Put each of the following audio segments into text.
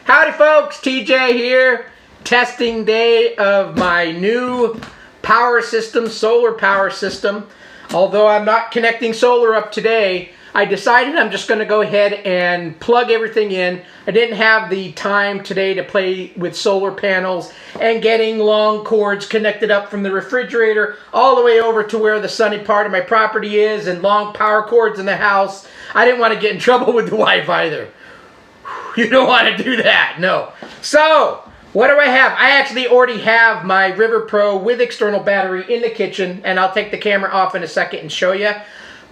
Howdy folks, TJ here. Testing day of my new power system, solar power system. Although I'm not connecting solar up today, I decided I'm just going to go ahead and plug everything in. I didn't have the time today to play with solar panels and getting long cords connected up from the refrigerator all the way over to where the sunny part of my property is and long power cords in the house. I didn't want to get in trouble with the wife either. You don't want to do that, no. So, what do I have? I actually already have my River Pro with external battery in the kitchen, and I'll take the camera off in a second and show you.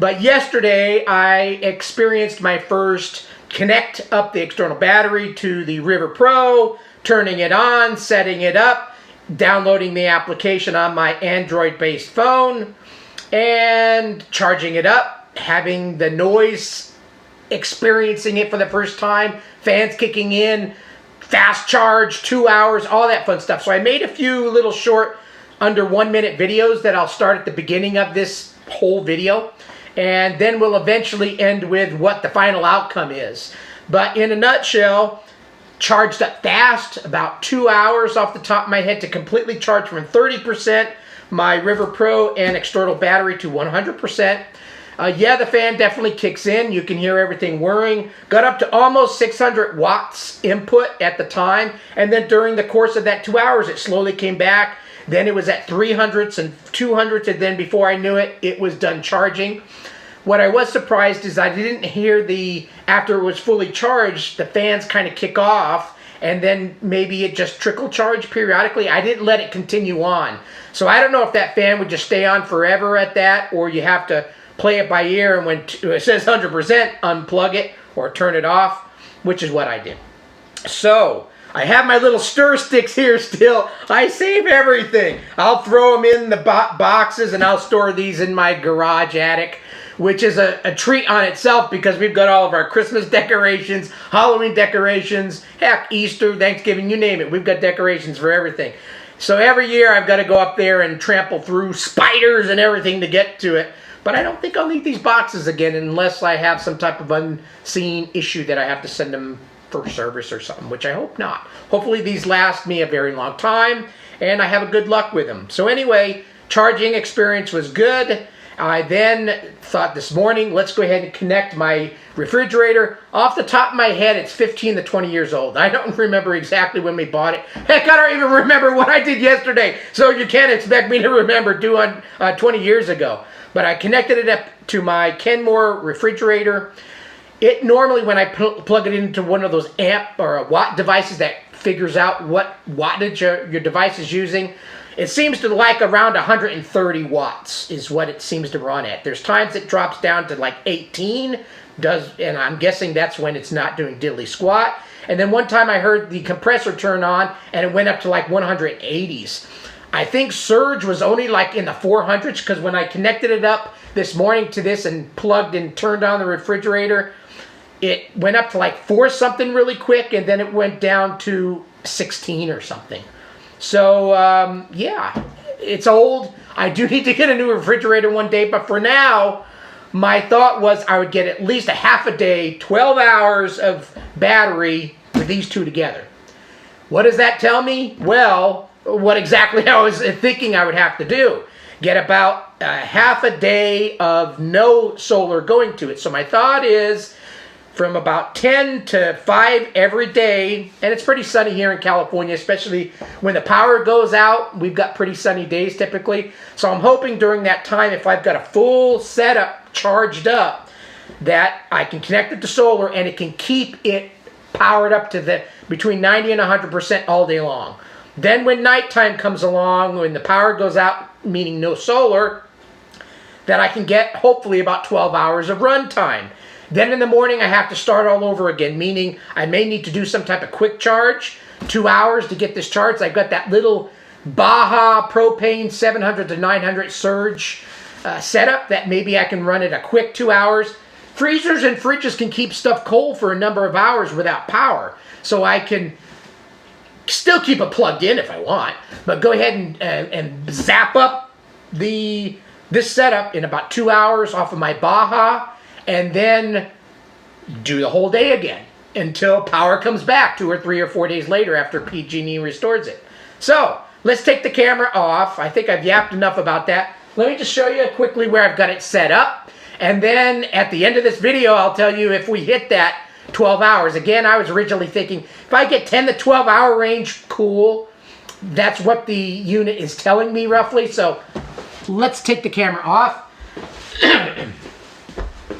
But yesterday, I experienced my first connect up the external battery to the River Pro, turning it on, setting it up, downloading the application on my Android-based phone, and charging it up, having the noise, experiencing it for the first time, fans kicking in, fast charge, 2 hours, all that fun stuff. So I made a few little short, under 1 minute videos that I'll start at the beginning of this whole video. And then we'll eventually end with what the final outcome is. But in a nutshell, charged up fast, about 2 hours off the top of my head to completely charge from 30% my River Pro and external battery to 100%. Yeah, the fan definitely kicks in. You can hear everything whirring. Got up to almost 600 watts input at the time. And then during the course of that 2 hours, it slowly came back. Then it was at 300s and 200s. And then before I knew it, it was done charging. What I was surprised is I didn't hear after it was fully charged, the fans kind of kick off. And then maybe it just trickle charged periodically. I didn't let it continue on. So I don't know if that fan would just stay on forever at that, or you have to play it by ear, and when it says 100%, unplug it or turn it off, which is what I did. So, I have my little stir sticks here still. I save everything. I'll throw them in the boxes, and I'll store these in my garage attic, which is a treat on itself because we've got all of our Christmas decorations, Halloween decorations, heck, Easter, Thanksgiving, you name it. We've got decorations for everything. So every year I've got to go up there and trample through spiders and everything to get to it. But I don't think I'll need these boxes again unless I have some type of unseen issue that I have to send them for service or something, which I hope not. Hopefully these last me a very long time, and I have a good luck with them. So anyway, charging experience was good. I then thought this morning, let's go ahead and connect my refrigerator. Off the top of my head, it's 15 to 20 years old. I don't remember exactly when we bought it. Heck, I don't even remember what I did yesterday. So you can't expect me to remember doing 20 years ago. But I connected it up to my Kenmore refrigerator. It normally, when I plug it into one of those amp or watt devices that figures out what wattage your device is using, it seems to like around 130 watts is what it seems to run at. There's times it drops down to like 18, and I'm guessing that's when it's not doing diddly squat. And then one time I heard the compressor turn on and it went up to like 180s. I think surge was only like in the 400s because when I connected it up this morning to this and plugged and turned on the refrigerator, it went up to like 4 something really quick, and then it went down to 16 or something. So, yeah, it's old. I do need to get a new refrigerator one day, but for now, my thought was I would get at least a half a day, 12 hours of battery with these two together. What does that tell me? Well, what exactly I was thinking I would have to do. Get about half a day of no solar going to it. So my thought is from about 10 to 5 every day, and it's pretty sunny here in California, especially when the power goes out. We've got pretty sunny days typically. So I'm hoping during that time, if I've got a full setup charged up, that I can connect it to solar and it can keep it powered up to between 90 and 100% all day long. Then when nighttime comes along, when the power goes out, meaning no solar, that I can get hopefully about 12 hours of run time. Then in the morning I have to start all over again, meaning I may need to do some type of quick charge, 2 hours to get this charged. I've got that little Baja propane 700 to 900 surge setup that maybe I can run it a quick 2 hours. Freezers and fridges can keep stuff cold for a number of hours without power. So I can still keep it plugged in if I want, but go ahead and zap up this setup in about 2 hours off of my Baja, and then do the whole day again. until power comes back 2 or 3 or 4 days later after PG&E restores it. So let's take the camera off. I think I've yapped enough about that. Let me just show you quickly where I've got it set up. And then at the end of this video, I'll tell you if we hit that 12 hours. Again, I was originally thinking if I get 10 to 12 hour range, cool. That's what the unit is telling me roughly. So let's take the camera off.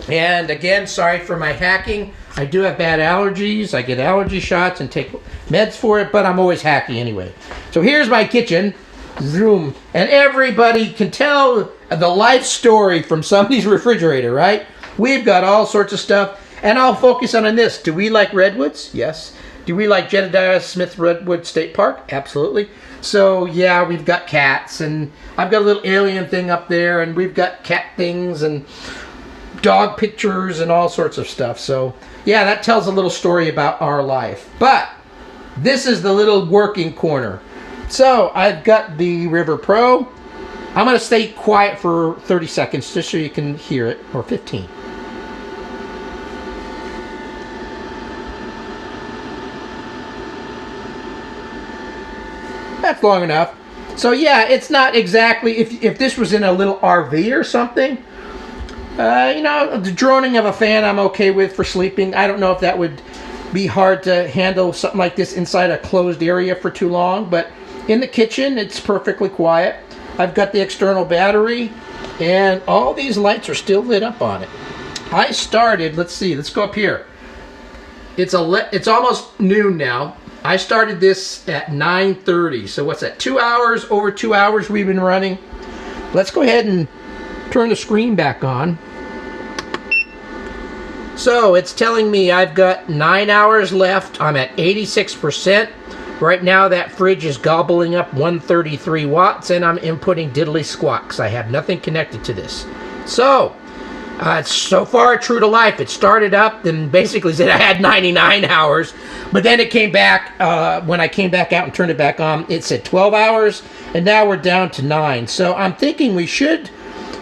And again, sorry for my hacking. I do have bad allergies. I get allergy shots and take meds for it, but I'm always hacky anyway. So here's my kitchen. Zoom. And everybody can tell the life story from somebody's refrigerator, right? We've got all sorts of stuff. And I'll focus on this. Do we like redwoods? Yes. Do we like Jedediah Smith Redwood State Park? Absolutely. So yeah, we've got cats, and I've got a little alien thing up there, and we've got cat things and dog pictures and all sorts of stuff. So yeah, that tells a little story about our life. But this is the little working corner. So I've got the River Pro. I'm going to stay quiet for 30 seconds just so you can hear it, or 15. That's long enough. So yeah, it's not exactly, if this was in a little RV or something, you know, the droning of a fan I'm okay with for sleeping. I don't know if that would be hard to handle something like this inside a closed area for too long, but in the kitchen, it's perfectly quiet. I've got the external battery, and all these lights are still lit up on it. I started, let's see, let's go up here. It's almost noon now. I started this at 9:30, so what's that, 2 hours, over 2 hours we've been running. Let's go ahead and turn the screen back on. So it's telling me I've got 9 hours left. I'm at 86%. Right now that fridge is gobbling up 133 watts, and I'm inputting diddly squawks. I have nothing connected to this. So it's so far true to life. It started up and basically said I had 99 hours, but then it came back, when I came back out and turned it back on, it said 12 hours, and now we're down to 9. So I'm thinking we should,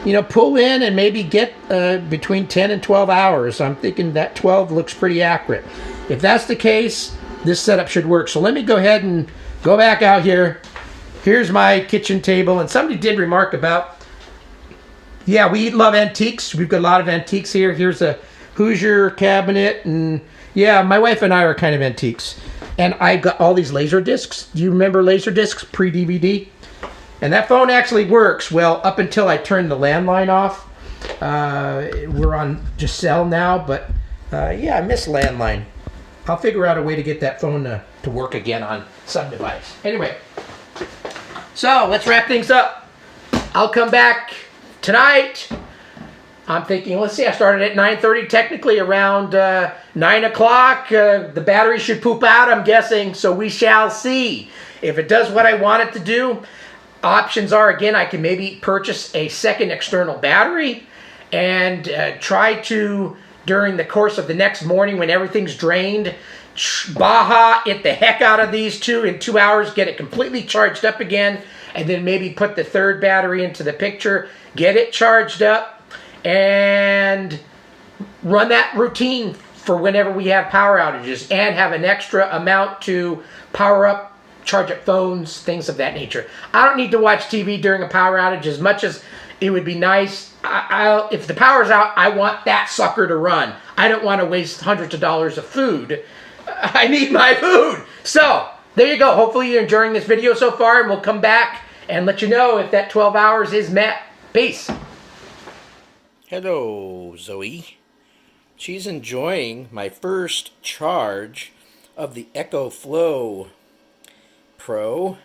you know, pull in and maybe get between 10 and 12 hours. I'm thinking that 12 looks pretty accurate. If that's the case, this setup should work. So let me go ahead and go back out here. Here's my kitchen table, and somebody did remark about, yeah, we love antiques. We've got a lot of antiques here. Here's a Hoosier cabinet, and yeah, my wife and I are kind of antiques. And I got all these laser discs. Do you remember laser discs pre-DVD? And that phone actually works. Well, up until I turned the landline off. We're on just cell now, but yeah, I miss landline. I'll figure out a way to get that phone to work again on some device. Anyway, so let's wrap things up. I'll come back tonight. I'm thinking, let's see, I started at 9:30, technically around 9 o'clock. The battery should poop out, I'm guessing, so we shall see. If it does what I want it to do, options are, again, I can maybe purchase a second external battery and try to, during the course of the next morning when everything's drained, Baja it the heck out of these two in 2 hours, get it completely charged up again, and then maybe put the third battery into the picture, get it charged up, and run that routine for whenever we have power outages, and have an extra amount to power up, charge up phones, things of that nature. I don't need to watch TV during a power outage as much as it would be nice. If the power's out, I want that sucker to run. I don't want to waste hundreds of dollars of food. I need my food. So there you go. Hopefully you're enjoying this video so far, and we'll come back and let you know if that 12 hours is met. Peace. Hello, Zoe. She's enjoying my first charge of the Ecoflow Pro.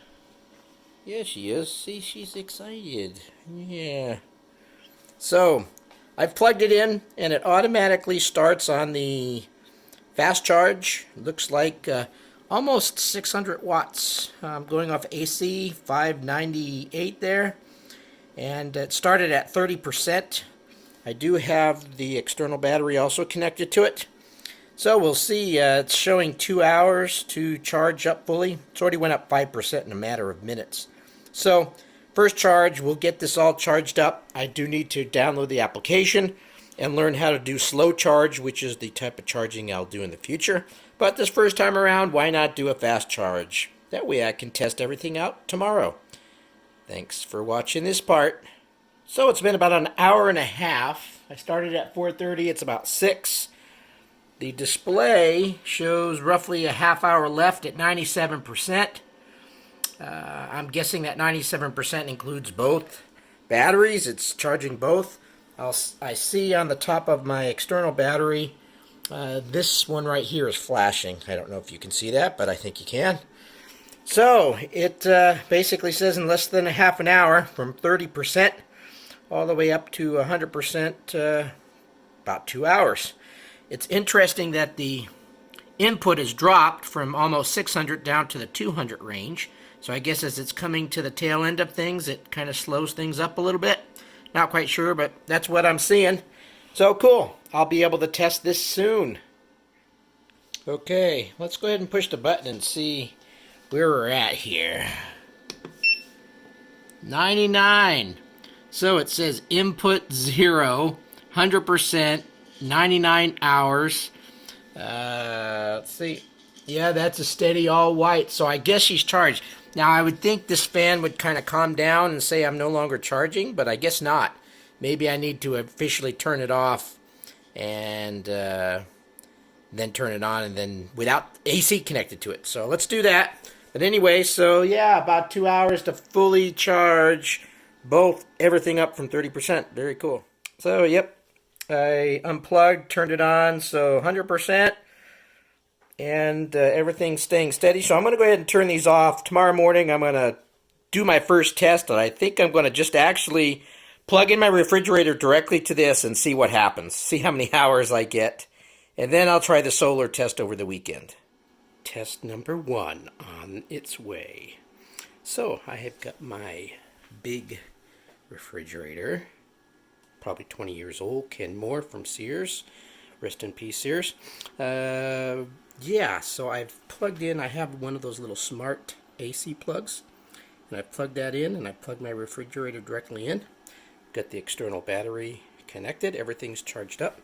Yeah, she is. See, she's excited. Yeah. So, I've plugged it in, and it automatically starts on the fast charge. Looks like almost 600 watts. I'm going off AC 598 there, and it started at 30%. I do have the external battery also connected to it. So we'll see. It's showing 2 hours to charge up fully. It's already went up 5% in a matter of minutes. So first charge, we'll get this all charged up. I do need to download the application. and learn how to do slow charge, which is the type of charging I'll do in the future. But this first time around, why not do a fast charge? That way I can test everything out tomorrow. Thanks for watching this part. So it's been about an hour and a half. I started at 4:30, it's about 6. The display shows roughly a half hour left at 97%. I'm guessing that 97% includes both batteries. It's charging both. I see on the top of my external battery, this one right here is flashing. I don't know if you can see that, but I think you can. So it basically says in less than a half an hour, from 30% all the way up to 100%, about 2 hours. It's interesting that the input has dropped from almost 600 down to the 200 range. So I guess as it's coming to the tail end of things, it kind of slows things up a little bit. Not quite sure, but that's what I'm seeing. So cool. I'll be able to test this soon. Okay, let's go ahead and push the button and see where we're at here. 99. So it says input 0, 100%, 99 hours. Let's see. Yeah, that's a steady all white. So I guess she's charged. Now I would think this fan would kind of calm down and say I'm no longer charging, but I guess not. Maybe I need to officially turn it off and then turn it on, and then without AC connected to it. So let's do that. But anyway, so yeah, about 2 hours to fully charge everything up from 30%. Very cool. So yep, I unplugged, turned it on, so 100%, and everything's staying steady. So I'm going to go ahead and turn these off. Tomorrow morning I'm going to do my first test, and I think I'm going to just actually plug in my refrigerator directly to this and see what happens. See how many hours I get. And then I'll try the solar test over the weekend. Test number 1 on its way. So I have got my big refrigerator, probably 20 years old, Ken Moore from Sears. Rest in peace, Sears. Yeah, so I've plugged in, I have one of those little smart AC plugs, and I plugged that in, and I plugged my refrigerator directly in. Got the external battery connected, everything's charged up.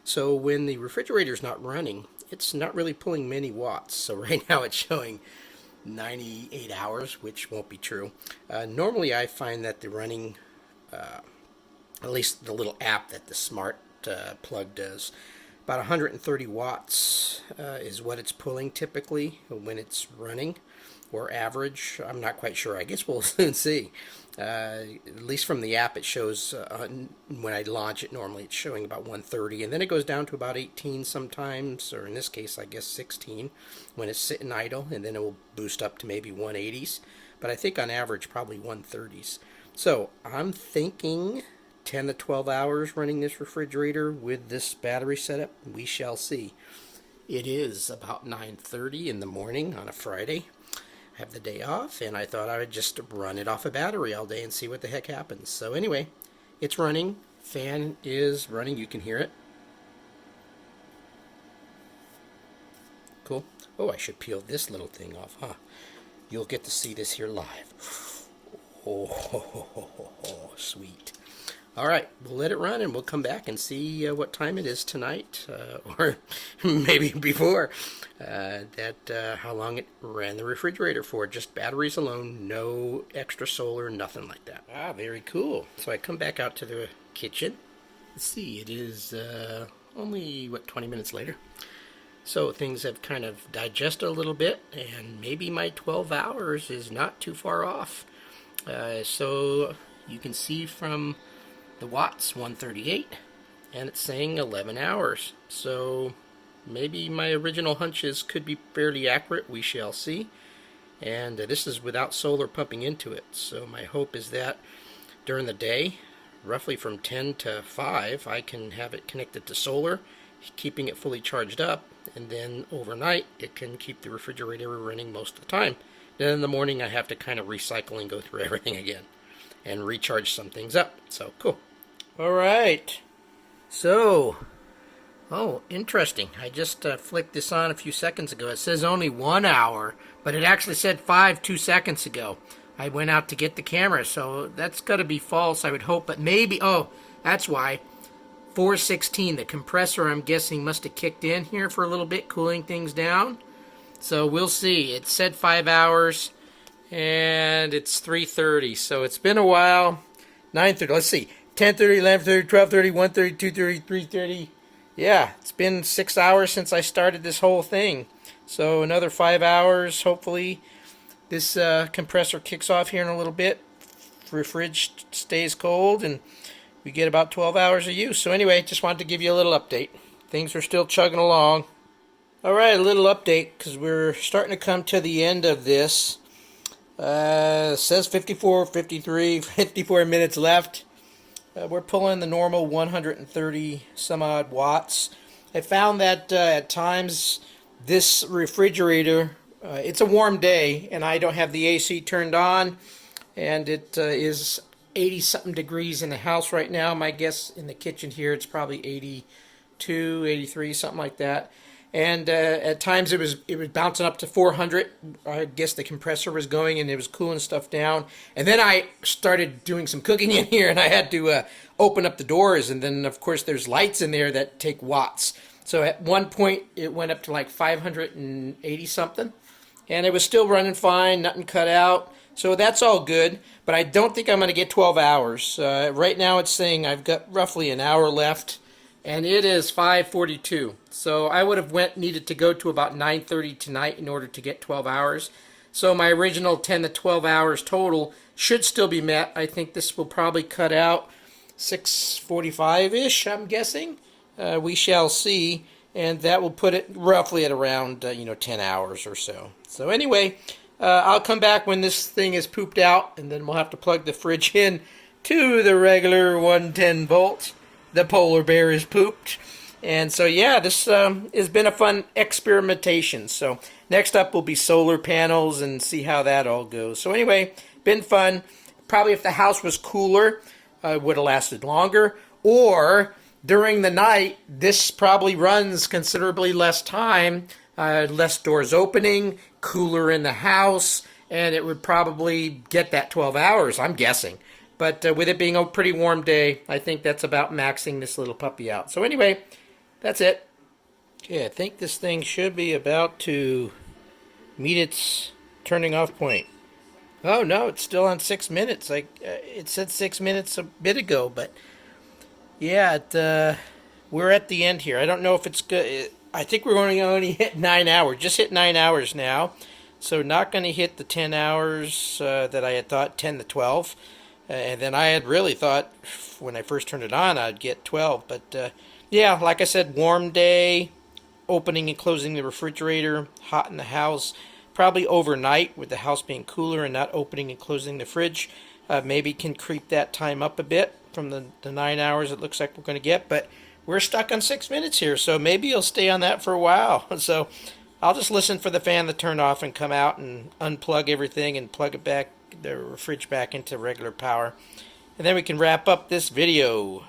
So when the refrigerator's not running, it's not really pulling many watts. So right now it's showing 98 hours, which won't be true. Normally I find that the running, at least the little app that the smart plug does, about 130 watts is what it's pulling typically when it's running, or average. I'm not quite sure. I guess we'll soon see. At least from the app, it shows when I launch it, normally it's showing about 130, and then it goes down to about 18 sometimes, or in this case, I guess 16 when it's sitting idle, and then it will boost up to maybe 180s. But I think on average, probably 130s. So I'm thinking 10 to 12 hours running this refrigerator with this battery setup. We shall see. It is about 9:30 in the morning on a Friday. I have the day off, and I thought I would just run it off a battery all day and see what the heck happens. So anyway, it's running. Fan is running. You can hear it. Cool. Oh, I should peel this little thing off, huh? You'll get to see this here live. Oh, sweet. All right, we'll let it run, and we'll come back and see what time it is tonight, or maybe before, how long it ran the refrigerator for. Just batteries alone, no extra solar, nothing like that. Ah, very cool. So I come back out to the kitchen. Let's see, it is only, 20 minutes later. So things have kind of digested a little bit, and maybe my 12 hours is not too far off. So you can see from the watts, 138, and it's saying 11 hours. So maybe my original hunches could be fairly accurate. We shall see. And this is without solar pumping into it. So my hope is that during the day, roughly from 10 to 5, I can have it connected to solar, keeping it fully charged up. And then overnight, it can keep the refrigerator running most of the time. Then in the morning, I have to kind of recycle and go through everything again and recharge some things up. So cool. All right. So, oh, interesting. I just flicked this on a few seconds ago. It says only 1 hour, but it actually said 5 2 seconds ago. I went out to get the camera, so that's got to be false, I would hope. But maybe, oh, that's why. 416. The compressor, I'm guessing, must have kicked in here for a little bit, cooling things down. So we'll see. It said 5 hours, and it's 3:30. So it's been a while. 9:30. Let's see. 10:30, 11:30, 12:30, 1:30, 2:30, 3:30. Yeah, it's been 6 hours since I started this whole thing. So another 5 hours. Hopefully this compressor kicks off here in a little bit. Fridge stays cold, and we get about 12 hours of use. So anyway, just wanted to give you a little update. Things are still chugging along. All right, a little update because we're starting to come to the end of this. It says 54, 53, 54 minutes left. We're pulling the normal 130 some odd watts. I found that at times this refrigerator, it's a warm day and I don't have the AC turned on, and it is 80 something degrees in the house right now. My guess in the kitchen here it's probably 82, 83, something like that. And at times it was bouncing up to 400. I guess the compressor was going and it was cooling stuff down. And then I started doing some cooking in here, and I had to open up the doors. And then of course there's lights in there that take watts. So at one point it went up to like 580 something, and it was still running fine, nothing cut out. So that's all good. But I don't think I'm going to get 12 hours. Right now it's saying I've got roughly an hour left. And it is 5:42, so I would have needed to go to about 9:30 tonight in order to get 12 hours. So my original 10 to 12 hours total should still be met. I think this will probably cut out 6:45-ish, I'm guessing. We shall see, and that will put it roughly at around 10 hours or so. So anyway, I'll come back when this thing is pooped out, and then we'll have to plug the fridge in to the regular 110 volts. The polar bear is pooped. And so yeah, this has been a fun experimentation. So next up will be solar panels and see how that all goes. So anyway, been fun. Probably if the house was cooler, it would have lasted longer. Or during the night, this probably runs considerably less time, less doors opening, cooler in the house, and it would probably get that 12 hours, I'm guessing. But with it being a pretty warm day, I think that's about maxing this little puppy out. So anyway, that's it. Okay, I think this thing should be about to meet its turning off point. Oh no, it's still on 6 minutes. It said 6 minutes a bit ago, but yeah, we're at the end here. I don't know if it's good. I think we're going to only hit 9 hours. Just hit 9 hours now. So not going to hit the 10 hours that I had thought, 10 to 12. And then I had really thought when I first turned it on I'd get 12. But yeah, like I said, warm day, opening and closing the refrigerator, hot in the house. Probably overnight with the house being cooler and not opening and closing the fridge. Maybe can creep that time up a bit from the 9 hours it looks like we're going to get. But we're stuck on 6 minutes here, so maybe you'll stay on that for a while. So I'll just listen for the fan to turn off and come out and unplug everything and plug it back, the fridge back into regular power, and then we can wrap up this video.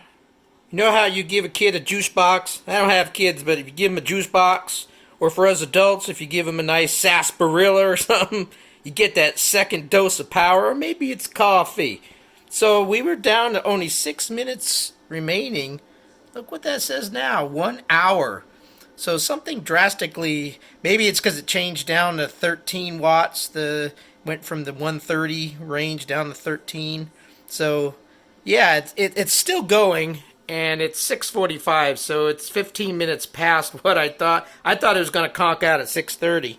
You know how you give a kid a juice box? I don't have kids, but if you give them a juice box, or for us adults, if you give them a nice sarsaparilla or something, you get that second dose of power, or maybe it's coffee. So we were down to only 6 minutes remaining. Look what that says now, 1 hour. So something drastically, maybe it's because it changed down to 13 watts, went from the 130 range down to 13. So yeah, it's still going, and it's 6:45, so it's 15 minutes past what I thought. I thought it was going to conk out at 6:30,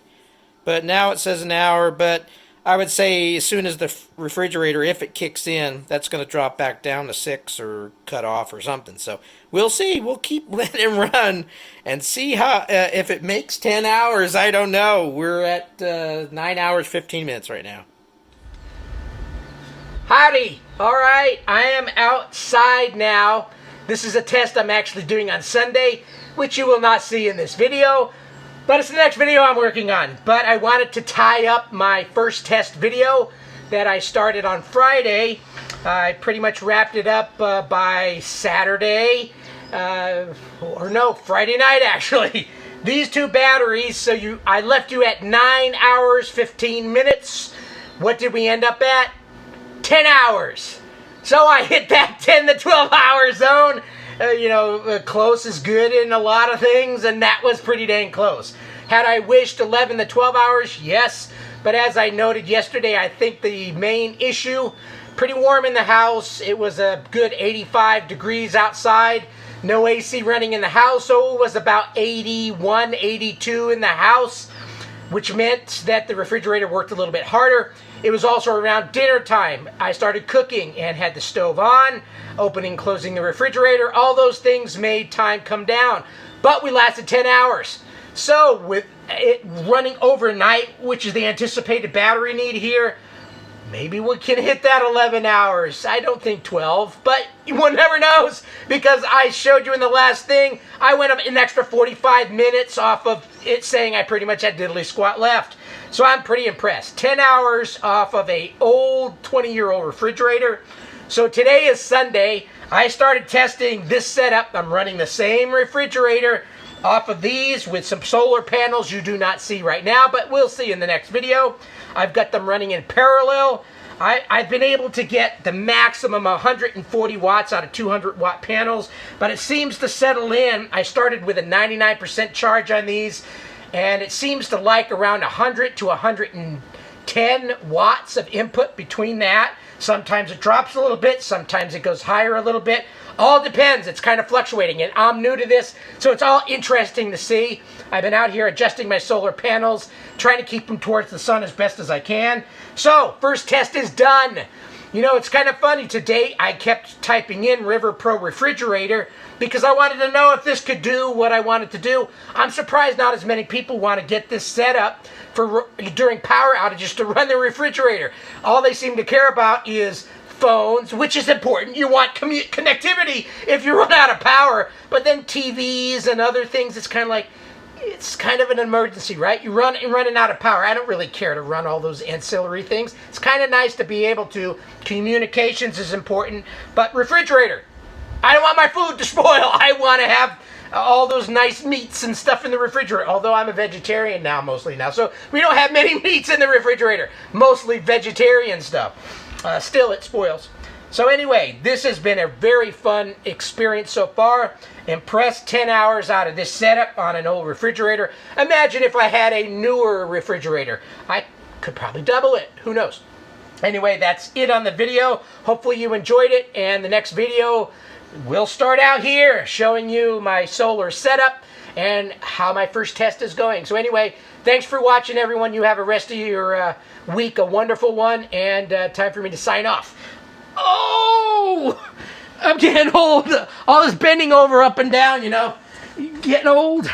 but now it says an hour. But I would say as soon as the refrigerator, if it kicks in, that's going to drop back down to 6 or cut off or something. So we'll see. We'll keep letting him run and see how if it makes 10 hours. I don't know. We're at 9 hours, 15 minutes right now. Howdy. All right. I am outside now. This is a test I'm actually doing on Sunday, which you will not see in this video. But it's the next video I'm working on. But I wanted to tie up my first test video that I started on Friday. I pretty much wrapped it up by Saturday. Or no, Friday night actually. These two batteries, so I left you at 9 hours, 15 minutes. What did we end up at? 10 hours. So I hit that 10 to 12 hour zone. close is good in a lot of things, and that was pretty dang close. Had I wished 11 to 12 hours? Yes. But as I noted yesterday, I think the main issue, pretty warm in the house. It was a good 85 degrees outside. No AC running in the house, so it was about 81, 82 in the house, which meant that the refrigerator worked a little bit harder. It was also around dinner time. I started cooking and had the stove on, opening, closing the refrigerator. All those things made time come down. But we lasted 10 hours. So with it running overnight, which is the anticipated battery need here, maybe we can hit that 11 hours. I don't think 12, but one never knows, because I showed you in the last thing, I went up an extra 45 minutes off of it saying I pretty much had diddly squat left. So I'm pretty impressed. 10 hours off of a old 20-year-old refrigerator. So today is Sunday. I started testing this setup. I'm running the same refrigerator off of these with some solar panels you do not see right now, but we'll see in the next video. I've got them running in parallel. I've been able to get the maximum 140 watts out of 200 watt panels, but it seems to settle in. I started with a 99% charge on these, and it seems to like around 100 to 110 watts of input between that. Sometimes it drops a little bit, sometimes it goes higher a little bit. All depends. It's kind of fluctuating, and I'm new to this, so it's all interesting to see. I've been out here adjusting my solar panels, trying to keep them towards the sun as best as I can. So, first test is done. It's kind of funny. Today, I kept typing in River Pro refrigerator because I wanted to know if this could do what I wanted to do. I'm surprised not as many people want to get this set up for during power outages to run their refrigerator. All they seem to care about is phones, which is important. You want connectivity if you run out of power. But then TVs and other things, it's kind of an emergency, right? You're running out of power. I don't really care to run all those ancillary things. It's kind of nice to be able to. Communications is important. But refrigerator, I don't want my food to spoil. I want to have all those nice meats and stuff in the refrigerator. Although I'm a vegetarian now, mostly now. So we don't have many meats in the refrigerator. Mostly vegetarian stuff. Still, it spoils. So anyway, this has been a very fun experience so far. Impressed. 10 hours out of this setup on an old refrigerator. Imagine if I had a newer refrigerator. I could probably double it. Who knows? Anyway, that's it on the video. Hopefully you enjoyed it. And the next video, we'll start out here showing you my solar setup and how my first test is going. So anyway, thanks for watching, everyone. You have a rest of your week, a wonderful one, and time for me to sign off. Oh! I'm getting old. All this bending over up and down, getting old.